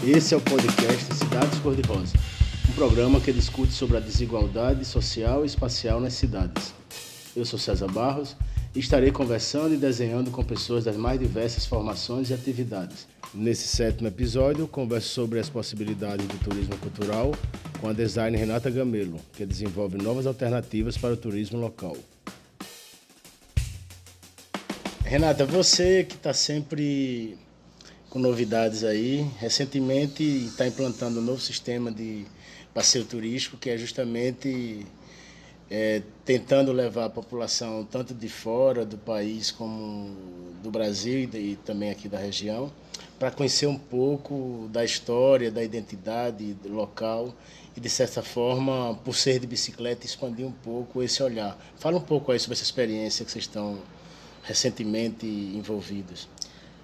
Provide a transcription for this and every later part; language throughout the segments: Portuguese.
Esse é o podcast Cidades Cor-de-Rosa, um programa que discute sobre a desigualdade social e espacial nas cidades. Eu sou César Barros e estarei conversando e desenhando com pessoas das mais diversas formações e atividades. Nesse 7º episódio, converso sobre as possibilidades do turismo cultural com a designer Renata Gamelo, que desenvolve novas alternativas para o turismo local. Renata, você que está sempre com novidades aí, recentemente está implantando um novo sistema de passeio turístico que é justamente tentando levar a população tanto de fora do país como do Brasil e também aqui da região para conhecer um pouco da história, da identidade local e, de certa forma, por ser de bicicleta, expandir um pouco esse olhar. Fala um pouco aí sobre essa experiência que vocês estão recentemente envolvidos.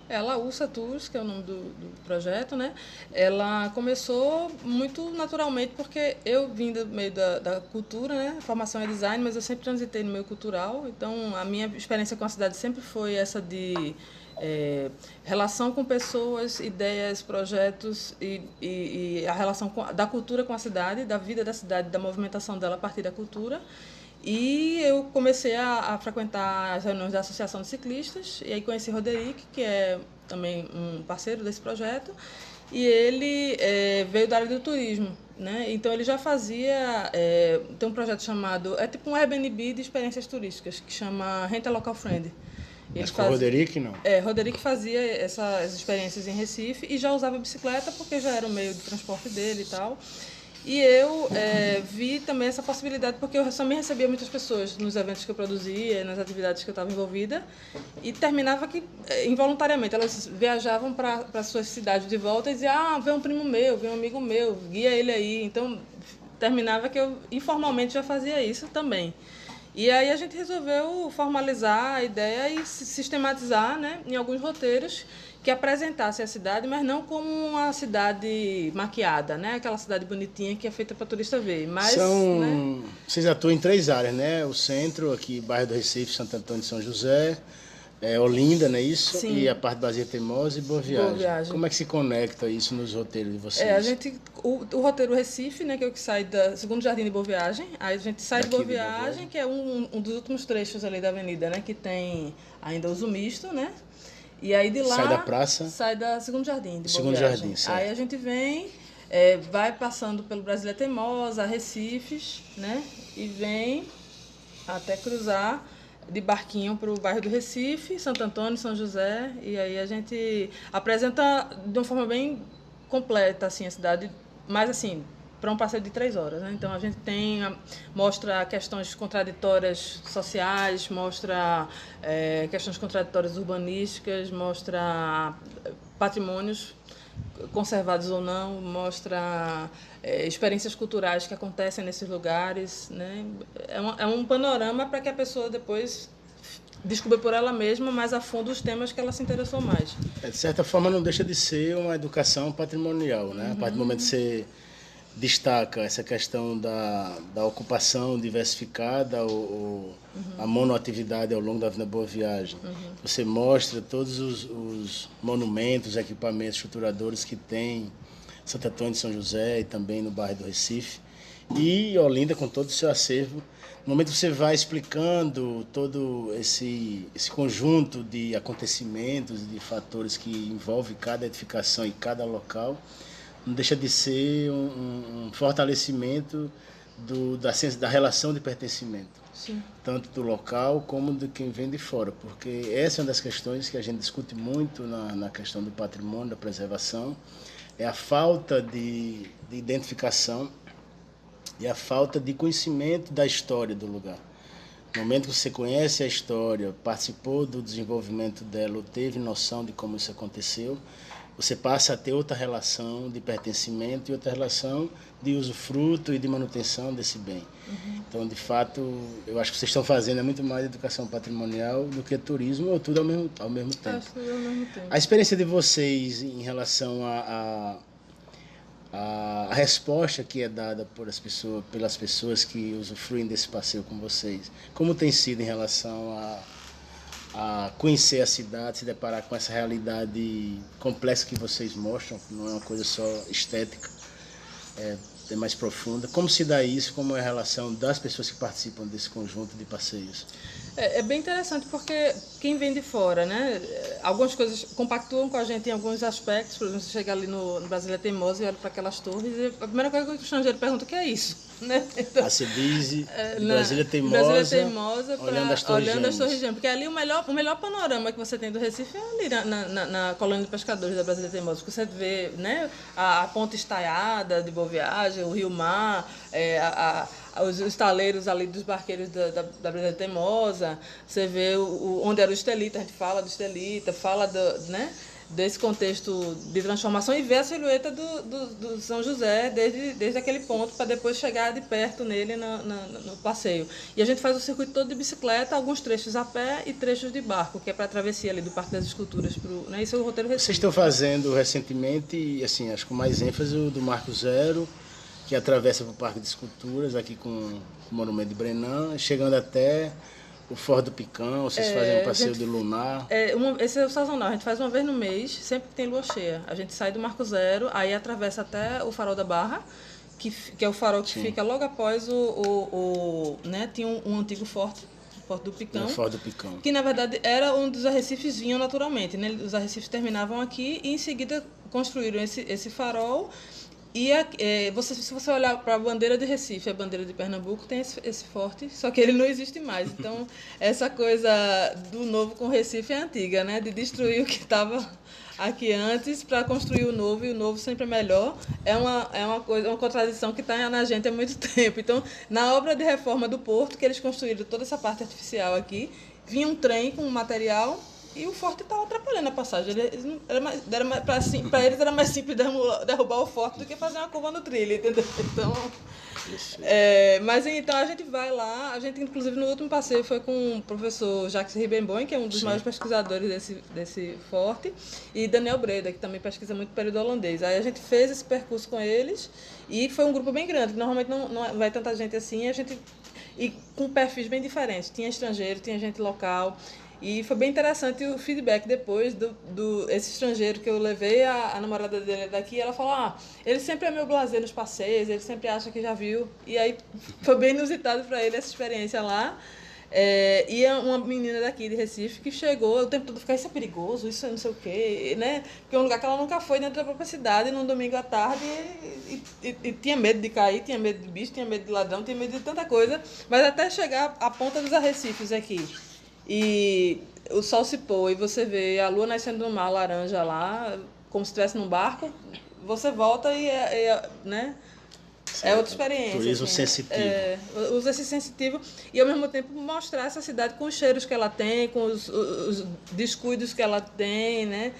A Laúça Tours, que é o nome do projeto, né? Ela começou muito naturalmente porque eu vim do meio da cultura, né? A formação é design, mas eu sempre transitei no meio cultural. Então, a minha experiência com a cidade sempre foi essa de relação com pessoas, ideias, projetos e a relação da cultura com a cidade, da vida da cidade, da movimentação dela a partir da cultura. E eu comecei a frequentar as reuniões da Associação de Ciclistas, e aí conheci Roderick, que é também um parceiro desse projeto, e ele veio da área do turismo, né? Então ele já fazia, tem um projeto chamado, é tipo um Airbnb de experiências turísticas, que chama Renta Local Friend. Mas com o Roderick, não? Roderick fazia essas experiências em Recife e já usava bicicleta, porque já era o meio de transporte dele e tal. E eu vi também essa possibilidade, porque eu também recebia muitas pessoas nos eventos que eu produzia, nas atividades que eu estava envolvida, e terminava que, involuntariamente, elas viajavam para as suas cidades de volta e diziam, vem um primo meu, vem um amigo meu, guia ele aí. Então, terminava que eu, informalmente, já fazia isso também. E aí a gente resolveu formalizar a ideia e sistematizar, né, em alguns roteiros que apresentasse a cidade, mas não como uma cidade maquiada, né? Aquela cidade bonitinha que é feita para turista ver. Mas, né? Vocês atuam em 3 áreas, né? O centro, aqui, bairro do Recife, Santo Antônio de São José, Olinda, não é isso? Sim. E a parte da Bazia Teimosa e Boa Viagem. Boa Viagem. Como é que se conecta isso nos roteiros de vocês? O roteiro Recife, né, que é o que sai da Segundo Jardim de Boa Viagem. Aí a gente sai de Boa Viagem, que é um dos últimos trechos ali da avenida, né? Que tem ainda uso misto, né? E aí de lá... Sai da praça? Sai da Segundo Jardim de Boa Segundo Viagem. Jardim, certo. Aí a gente vem, vai passando pelo Brasília Teimosa, Recifes, né? E vem até cruzar de barquinho para o bairro do Recife, Santo Antônio, São José. E aí a gente apresenta de uma forma bem completa assim, a cidade, mas assim, para um passeio de 3 horas, né? Então a gente mostra questões contraditórias sociais, mostra questões contraditórias urbanísticas, mostra patrimônios conservados ou não, mostra experiências culturais que acontecem nesses lugares, né? É um panorama para que a pessoa depois descubra por ela mesma mais a fundo os temas que ela se interessou mais. De certa forma não deixa de ser uma educação patrimonial, né? A partir do momento que você destaca essa questão da ocupação diversificada ou a monoatividade ao longo da Avenida Boa Viagem. Você mostra todos os monumentos, equipamentos estruturadores que tem Santo Antônio de São José e também no bairro do Recife. E Olinda com todo o seu acervo. No momento que você vai explicando todo esse conjunto de acontecimentos, de fatores que envolve cada edificação e cada local, não deixa de ser um fortalecimento da relação de pertencimento. Sim. Tanto do local como de quem vem de fora, porque essa é uma das questões que a gente discute muito na questão do patrimônio, da preservação, é a falta de identificação e a falta de conhecimento da história do lugar. No momento que você conhece a história, participou do desenvolvimento dela, ou teve noção de como isso aconteceu, você passa a ter outra relação de pertencimento e outra relação de usufruto e de manutenção desse bem. Então, de fato, eu acho que vocês estão fazendo muito mais educação patrimonial do que turismo, ou tudo ao mesmo tempo. Acho tudo ao mesmo tempo. A experiência de vocês em relação a resposta que é dada pelas pessoas que usufruem desse passeio com vocês, como tem sido em relação a conhecer a cidade, se deparar com essa realidade complexa que vocês mostram, não é uma coisa só estética, é mais profunda. Como se dá isso? Como é a relação das pessoas que participam desse conjunto de passeios? É bem interessante porque quem vem de fora, né? Algumas coisas compactuam com a gente em alguns aspectos. Por exemplo, você chega ali no Brasília Teimosa e olha para aquelas torres e a primeira coisa que o estrangeiro pergunta o que é isso, né? Então, se diz de Brasília Teimosa, olhando as Torres Gêmeas. Porque ali o melhor panorama que você tem do Recife é ali na colônia de pescadores da Brasília Teimosa, porque você vê, né, a ponte estaiada de Boa Viagem, o Rio Mar, os estaleiros ali dos barqueiros da Brasília Teimosa, você vê onde era o Estelita, a gente fala do Estelita, fala né, desse contexto de transformação e vê a silhueta do São José desde aquele ponto para depois chegar de perto nele no passeio. E a gente faz o circuito todo de bicicleta, alguns trechos a pé e trechos de barco, que é para a travessia ali do Parque das Esculturas. Né? Isso é o roteiro Recife. Vocês estão fazendo recentemente, assim, acho que com mais ênfase, o do Marco Zero, que atravessa para o Parque de Esculturas, aqui com o Monumento de Brenan, chegando até o Forte do Picão. Vocês fazem um passeio de lunar. Esse é o sazonal, a gente faz uma vez no mês, sempre que tem lua cheia. A gente sai do Marco Zero, aí atravessa até o Farol da Barra, que é o farol que fica logo após né, tinha um antigo forte do Picão. O Forte do Picão. Que na verdade era onde os arrecifes vinham naturalmente, né? Os arrecifes terminavam aqui e em seguida construíram esse farol. E se você olhar para a bandeira de Recife, a bandeira de Pernambuco, tem esse forte, só que ele não existe mais. Então, essa coisa do novo com Recife é antiga, né? De destruir o que estava aqui antes para construir o novo, e o novo sempre é melhor. É uma contradição que está na gente há muito tempo. Então, na obra de reforma do Porto, que eles construíram toda essa parte artificial aqui, vinha um trem com material e o forte estava atrapalhando a passagem. Para eles era mais simples derrubar o forte do que fazer uma curva no trilho, entendeu? Então, mas então a gente vai lá, a gente inclusive no último passeio foi com o professor Jacques Ribemboim, que é um dos maiores pesquisadores desse forte, e Daniel Breda, que também pesquisa muito período holandês. Aí a gente fez esse percurso com eles e foi um grupo bem grande, que normalmente não vai tanta gente assim, e com perfis bem diferentes. Tinha estrangeiro, tinha gente local. E foi bem interessante o feedback depois esse estrangeiro que eu levei, a namorada dele daqui, ela falou, ele sempre é meu blasé nos passeios, ele sempre acha que já viu. E aí foi bem inusitado para ele essa experiência lá. E é uma menina daqui de Recife que chegou o tempo todo ficar, isso é perigoso, isso é não sei o quê, né? Porque é um lugar que ela nunca foi dentro da própria cidade, num domingo à tarde, e tinha medo de cair, tinha medo de bicho, tinha medo de ladrão, tinha medo de tanta coisa, mas até chegar à ponta dos arrecifes aqui. E o sol se pôr e você vê a lua nascendo no mar laranja lá, como se estivesse num barco, você volta e né? É outra experiência. Turismo assim, sensitivo. Usa esse sensitivo e ao mesmo tempo mostrar essa cidade com os cheiros que ela tem, com os descuidos que ela tem, né?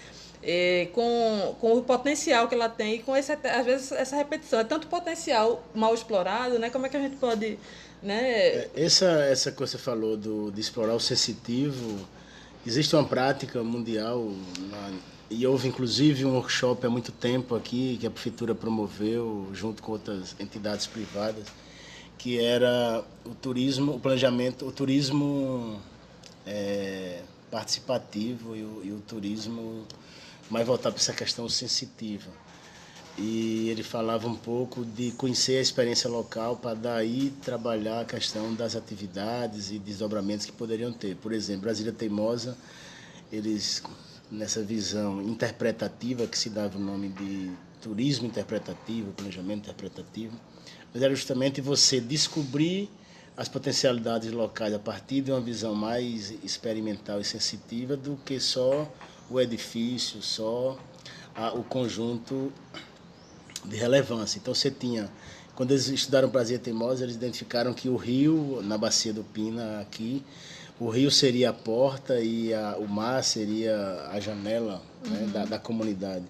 Com o potencial que ela tem e com às vezes essa repetição. É tanto potencial mal explorado, né? Como é que a gente pode... Né? Essa que você falou de explorar o sensitivo, existe uma prática mundial, e houve inclusive um workshop há muito tempo aqui, que a Prefeitura promoveu junto com outras entidades privadas, que era o turismo participativo e o turismo mais voltado para essa questão sensitiva. E ele falava um pouco de conhecer a experiência local para daí trabalhar a questão das atividades e desdobramentos que poderiam ter. Por exemplo, Brasília Teimosa, eles, nessa visão interpretativa, que se dava o nome de turismo interpretativo, planejamento interpretativo, mas era justamente você descobrir as potencialidades locais a partir de uma visão mais experimental e sensitiva do que só o edifício, só o conjunto de relevância. Então você tinha, quando eles estudaram Brasília Teimosa, eles identificaram que o rio, na bacia do Pina aqui, o rio seria a porta e o mar seria a janela, né, da comunidade.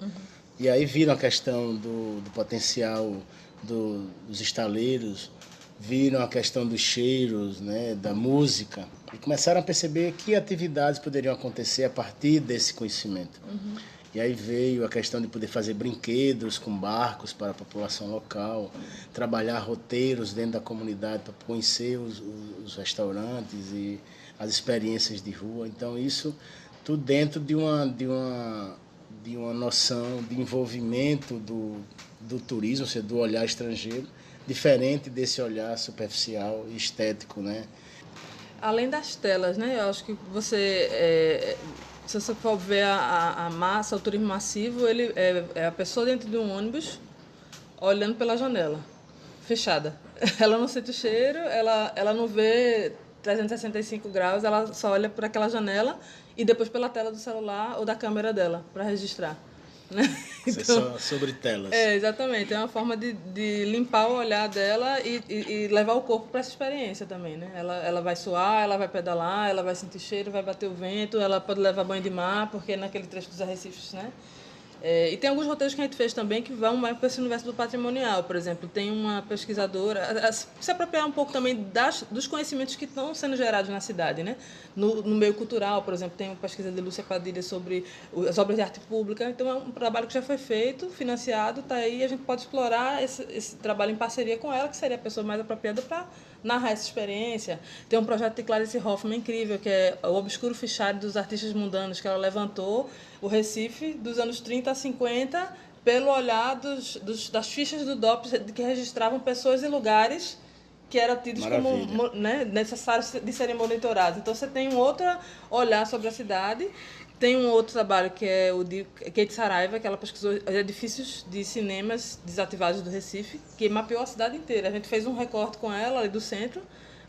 E aí viram a questão do potencial dos estaleiros, viram a questão dos cheiros, né, da música, e começaram a perceber que atividades poderiam acontecer a partir desse conhecimento. E aí veio a questão de poder fazer brinquedos com barcos para a população local, trabalhar roteiros dentro da comunidade para conhecer os restaurantes e as experiências de rua. Então, isso tudo dentro de uma noção de envolvimento do turismo, ou seja, do olhar estrangeiro, diferente desse olhar superficial e estético, né? Além das telas, né? Eu acho que se você for ver a massa, o turismo massivo, ele é a pessoa dentro de um ônibus olhando pela janela, fechada. Ela não sente o cheiro, ela não vê 365 graus, ela só olha por aquela janela e depois pela tela do celular ou da câmera dela para registrar. Né? Então, isso é só sobre telas. Exatamente. É uma forma de limpar o olhar dela e levar o corpo para essa experiência também, né? Ela vai suar, ela vai pedalar, ela vai sentir cheiro, vai bater o vento, ela pode levar banho de mar, porque naquele trecho dos arrecifes, né? E tem alguns roteiros que a gente fez também que vão mais para esse universo do patrimonial. Por exemplo, tem uma pesquisadora, se apropriar um pouco também dos conhecimentos que estão sendo gerados na cidade, né? No meio cultural, por exemplo, tem uma pesquisa de Lúcia Padilha sobre as obras de arte pública. Então, é um trabalho que já foi feito, financiado, está aí, e a gente pode explorar esse trabalho em parceria com ela, que seria a pessoa mais apropriada para narrar essa experiência. Tem um projeto de Clarice Hoffmann incrível, que é o Obscuro Fichário dos Artistas Mundanos, que ela levantou o Recife dos anos 30 a 50 pelo olhar das fichas do DOPS que registravam pessoas e lugares que eram tidos como, né, necessários de serem monitorados. Então, você tem um outro olhar sobre a cidade. Tem um outro trabalho que é o de Kate Saraiva, que ela pesquisou edifícios de cinemas desativados do Recife, que mapeou a cidade inteira. A gente fez um recorte com ela ali do centro,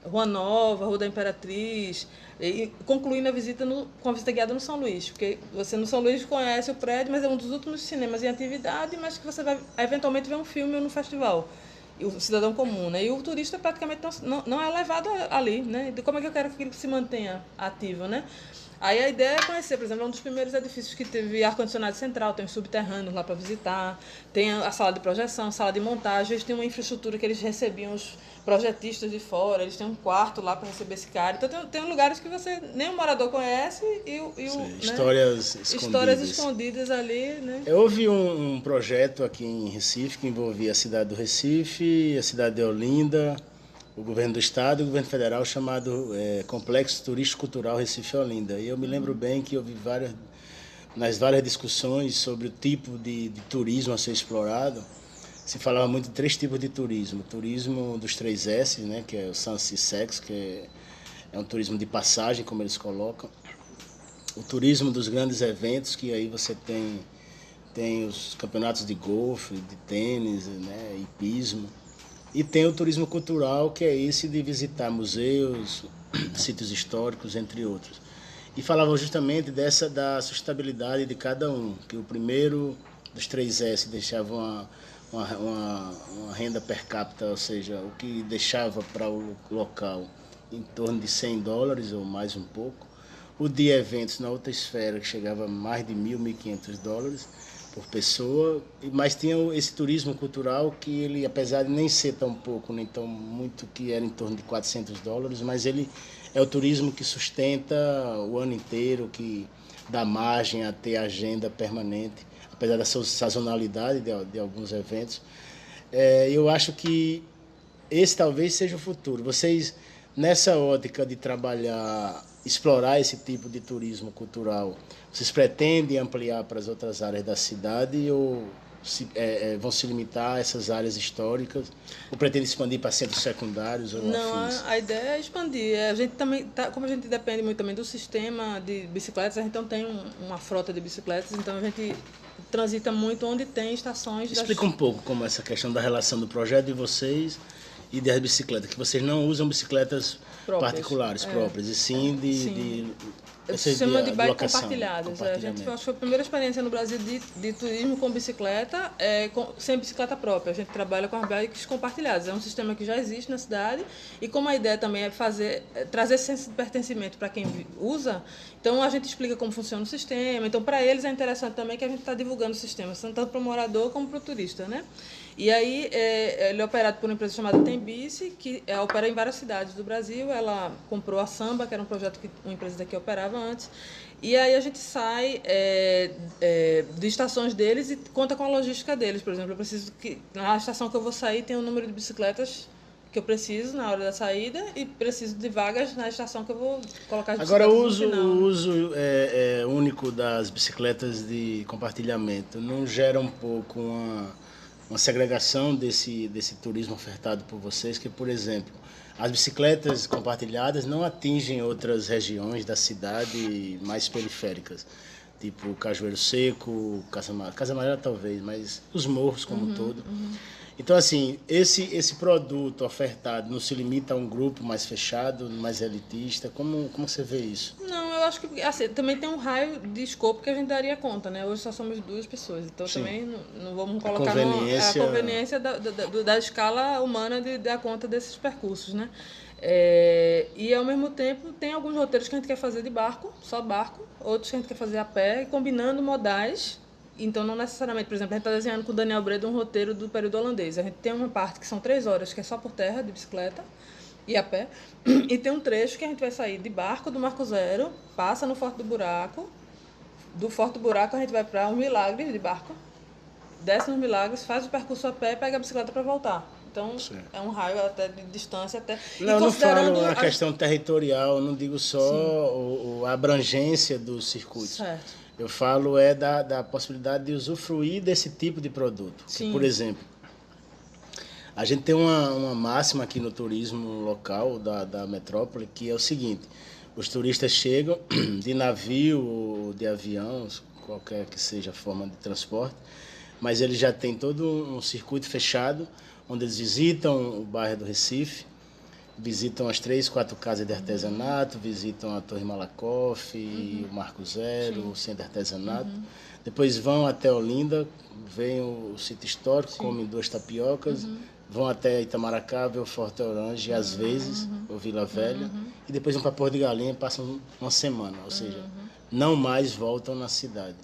Rua Nova, Rua da Imperatriz, e concluindo a visita com a visita guiada no São Luís, porque você no São Luís conhece o prédio, mas é um dos últimos cinemas em atividade, mas que você vai eventualmente ver um filme no festival. E o cidadão comum, né? E o turista praticamente não é levado ali, né? De como é que eu quero que aquilo se mantenha ativo, né? Aí a ideia é conhecer, por exemplo, é um dos primeiros edifícios que teve ar-condicionado central, tem os subterrâneos lá para visitar, tem a sala de projeção, sala de montagem, eles têm uma infraestrutura que eles recebiam os projetistas de fora, eles têm um quarto lá para receber esse cara. Então tem lugares que você nem o morador conhece Sim, histórias né? escondidas. Histórias escondidas ali, né? Houve um projeto aqui em Recife que envolvia a cidade do Recife, a cidade de Olinda, o governo do estado e o governo federal, chamado Complexo Turístico Cultural Recife-Olinda. E eu me lembro bem que houve nas várias discussões sobre o tipo de turismo a ser explorado, se falava muito de 3 tipos de turismo. O turismo dos 3 S, né, que é o Sans e Sex, que é um turismo de passagem, como eles colocam. O turismo dos grandes eventos, que aí você tem os campeonatos de golfe, de tênis, né, hipismo. E tem o turismo cultural, que é esse de visitar museus, sítios históricos, entre outros. E falavam justamente da sustentabilidade de cada um, que o primeiro dos 3 S deixava uma renda per capita, ou seja, o que deixava para o local em torno de $100 ou mais um pouco. O de eventos na outra esfera, que chegava a mais de $1.500 por pessoa, mas tinha esse turismo cultural que ele, apesar de nem ser tão pouco, nem tão muito, que era em torno de $400, mas ele é o turismo que sustenta o ano inteiro, que dá margem a ter agenda permanente, apesar da sazonalidade de alguns eventos. Eu acho que esse talvez seja o futuro. Vocês, nessa ótica de trabalhar, explorar esse tipo de turismo cultural, vocês pretendem ampliar para as outras áreas da cidade ou vão se limitar a essas áreas históricas? Ou pretendem expandir para centros secundários ou afins? Não, a ideia é expandir. A gente também, como a gente depende muito também do sistema de bicicletas, a gente não tem uma frota de bicicletas, então a gente transita muito onde tem estações. Explica um pouco como essa questão da relação do projeto de vocês e das bicicletas, que vocês não usam bicicletas particulares próprias, e sim se chama de bike compartilhadas. A gente acho que foi a primeira experiência no Brasil de turismo com bicicleta, sem bicicleta própria. A gente trabalha com as bikes compartilhadas. É um sistema que já existe na cidade e como a ideia também é trazer esse senso de pertencimento para quem usa, então a gente explica como funciona o sistema. Então para eles é interessante também que a gente está divulgando o sistema, tanto para o morador como para o turista, né? E aí ele é operado por uma empresa chamada Tembici, que opera em várias cidades do Brasil. Ela comprou a Samba, que era um projeto que uma empresa daqui operava antes. E aí a gente sai de estações deles e conta com a logística deles. Por exemplo, eu preciso que na estação que eu vou sair tem um número de bicicletas que eu preciso na hora da saída e preciso de vagas na estação que eu vou colocar as Agora, bicicletas no final. o uso único das bicicletas de compartilhamento não gera um pouco uma segregação desse turismo ofertado por vocês, que, por exemplo, as bicicletas compartilhadas não atingem outras regiões da cidade mais periféricas, tipo Cajueiro Seco, Casa Amarela talvez, mas os morros como um todo. Então, assim, esse produto ofertado não se limita a um grupo mais fechado, mais elitista? Como você vê isso? Não, eu acho que assim, também tem um raio de escopo que a gente daria conta, né? Hoje só somos 2 pessoas, então Sim. também não vamos colocar a conveniência da escala humana de dar conta desses percursos, né? E ao mesmo tempo tem alguns roteiros que a gente quer fazer de barco, só barco, outros que a gente quer fazer a pé, combinando modais. Então, não necessariamente, por exemplo, a gente está desenhando com o Daniel Breda um roteiro do período holandês. A gente tem uma parte que são 3 horas, que é só por terra, de bicicleta e a pé. E tem um trecho que a gente vai sair de barco do Marco Zero, passa no Forte do Buraco. Do Forte do Buraco a gente vai para um Milagre de barco, desce nos Milagres, faz o percurso a pé e pega a bicicleta para voltar. Então, é um raio até de distância. Não falo a questão territorial, não digo só a abrangência dos circuitos. Certo. Eu falo da possibilidade de usufruir desse tipo de produto. Que, por exemplo, a gente tem uma máxima aqui no turismo local da metrópole, que é o seguinte: os turistas chegam de navio ou de avião, qualquer que seja a forma de transporte, mas eles já têm todo um circuito fechado, onde eles visitam o bairro do Recife, visitam as 3, 4 casas de artesanato, visitam a Torre Malakoff, o Marco Zero, o Centro de Artesanato. Depois vão até Olinda, veem o sítio histórico, comem 2 tapiocas, vão até Itamaracá, ver o Forte Orange, às vezes, o Vila Velha, e depois vão para Porto de Galinha e passam uma semana, ou seja, não mais voltam na cidade.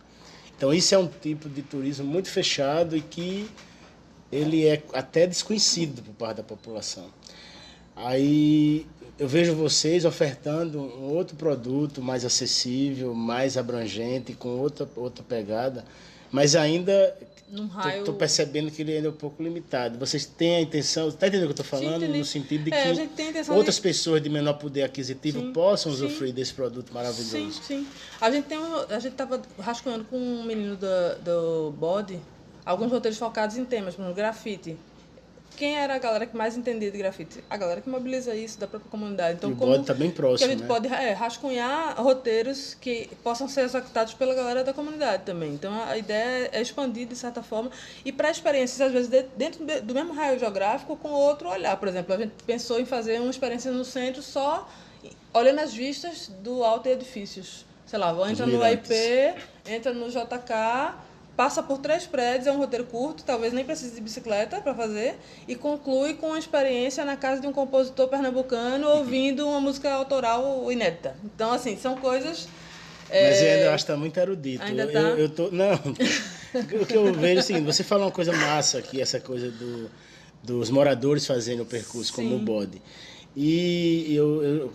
Então isso é um tipo de turismo muito fechado e que ele é até desconhecido por parte da população. Aí eu vejo vocês ofertando um outro produto mais acessível, mais abrangente, com outra pegada, mas ainda estou percebendo que ele ainda é um pouco limitado. Vocês têm a intenção, está entendendo o que eu estou falando? No sentido de que outras pessoas de menor poder aquisitivo possam usufruir desse produto maravilhoso. Sim. A gente estava rascunhando com um menino do Bode alguns roteiros focados em temas, como grafite. Quem era a galera que mais entendia de grafite? A galera que mobiliza isso da própria comunidade. Então, e o Bode está bem próximo, que a gente pode rascunhar roteiros que possam ser executados pela galera da comunidade também. Então, a ideia é expandir, de certa forma, e para experiências, às vezes, dentro do mesmo raio geográfico, com outro olhar. Por exemplo, a gente pensou em fazer uma experiência no centro só olhando as vistas do alto e edifícios. Sei lá, entra no AIP, entra no JK... Passa por 3 prédios, é um roteiro curto, talvez nem precise de bicicleta para fazer, e conclui com uma experiência na casa de um compositor pernambucano ouvindo uma música autoral inédita. Então, assim, são coisas... Mas eu ainda acho que está muito erudito. Ainda tá? Não, o que eu vejo é o seguinte: você falou uma coisa massa aqui, essa coisa dos moradores fazendo o percurso como o Bode. E eu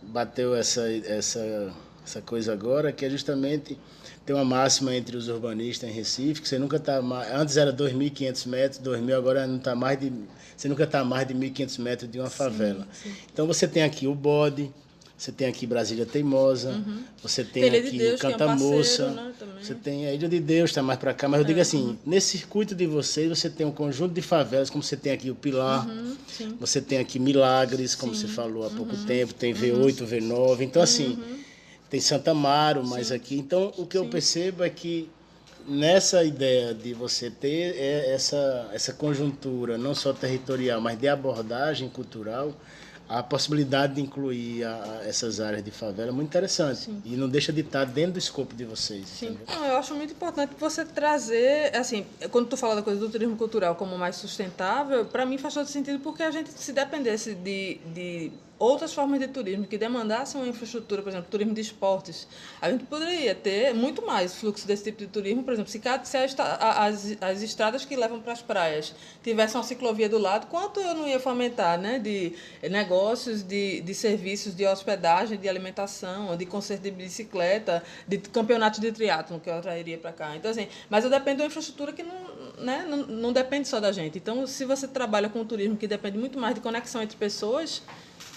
bateu essa coisa agora, que é justamente... Tem uma máxima entre os urbanistas em Recife, que você nunca está mais... Antes era 2.500 metros, 2.000, agora não tá mais de... Você nunca está a mais de 1.500 metros de uma favela. Sim. Então você tem aqui o Bode, você tem aqui Brasília Teimosa, você tem aqui Deus, Cantamoça, né, você tem a Ilha de Deus, está mais para cá, mas eu digo assim, nesse circuito de vocês, você tem um conjunto de favelas, como você tem aqui o Pilar, você tem aqui Milagres, como você falou há pouco tempo, tem V8, V9, então assim... Tem Santa Amaro, mais aqui. Então, o que eu percebo é que nessa ideia de você ter essa conjuntura, não só territorial, mas de abordagem cultural, a possibilidade de incluir essas áreas de favela é muito interessante. Sim. E não deixa de estar dentro do escopo de vocês. Sim. Não, eu acho muito importante você trazer, assim, quando tu fala da coisa do turismo cultural como mais sustentável, para mim faz todo sentido, porque a gente, se dependesse de outras formas de turismo que demandassem uma infraestrutura, por exemplo, turismo de esportes, a gente poderia ter muito mais fluxo desse tipo de turismo. Por exemplo, se as estradas que levam para as praias tivessem uma ciclovia do lado, quanto eu não ia fomentar, né, de negócios, de serviços, de hospedagem, de alimentação, de concerto de bicicleta, de campeonato de triatlon que eu atrairia para cá. Então, assim, mas eu dependo de uma infraestrutura que né, não depende só da gente. Então, se você trabalha com o turismo, que depende muito mais de conexão entre pessoas,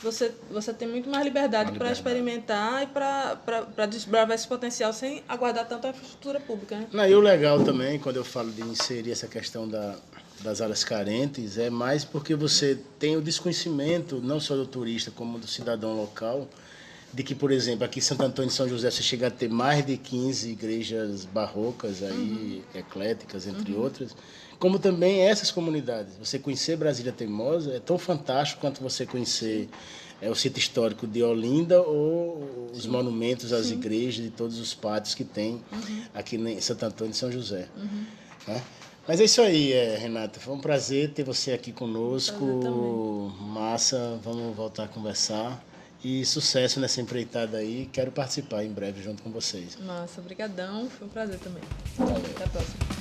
você tem muito mais liberdade para experimentar e para desbravar esse potencial sem aguardar tanto a infraestrutura pública. Né? Não, e o legal também, quando eu falo de inserir essa questão das áreas carentes, é mais porque você tem o desconhecimento, não só do turista, como do cidadão local, de que, por exemplo, aqui em Santo Antônio de São José você chega a ter mais de 15 igrejas barrocas, aí, ecléticas, entre outras, como também essas comunidades. Você conhecer Brasília Teimosa é tão fantástico quanto você conhecer o sítio histórico de Olinda ou os monumentos às igrejas e todos os pátios que tem aqui em Santo Antônio de São José. Né? Mas é isso aí, Renata. Foi um prazer ter você aqui conosco. Massa, vamos voltar a conversar. E sucesso nessa empreitada aí. Quero participar em breve junto com vocês. Massa, obrigadão. Foi um prazer também. Valeu. Até a próxima.